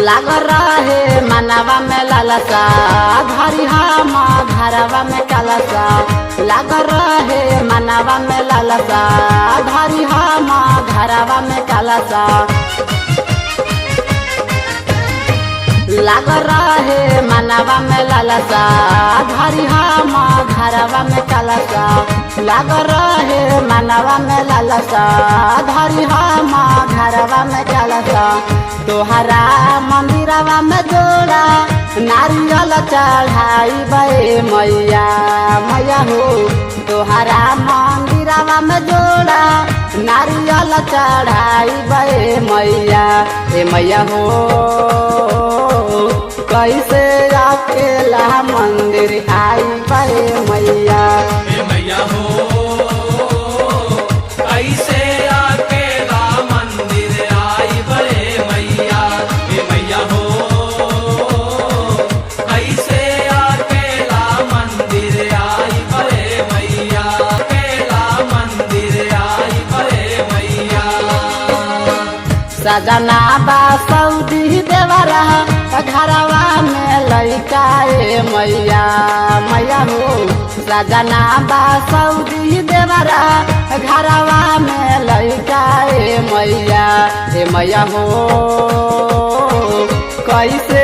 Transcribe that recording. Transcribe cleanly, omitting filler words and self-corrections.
लाग रहे मनवा में लालसा धरी हम घरवा में कलसा लाग रहे मनवा में लालसा धरी हम घरवा में कलसा लाग रहे मनवा में लालसा धरी हम घरवा में कलसा लाग रहे मनवा में लालसा धरी हम घरवा में कलसा तोहरा मंदिरवा में जोड़ा नारियल चढ़ाई बे मैया मैया हो तोहरा मंदिरवा में जोड़ा नारियल चढ़ाई बे मैया ए मैया हो कैसे अकेला मंदिर आई बे मैया ए मैया हो कैसे अकेला मंदिर आई बे मैया ए मैया हो कैसे अकेला मंदिर आई बे मैया अकेला मंदिर आई बे मैया सजना बा सऊदी देवरा घरवा में लइका ए मैया मैया हो सजना बा सऊदी देवरा घरवा में लइका ए मैया हो कैसे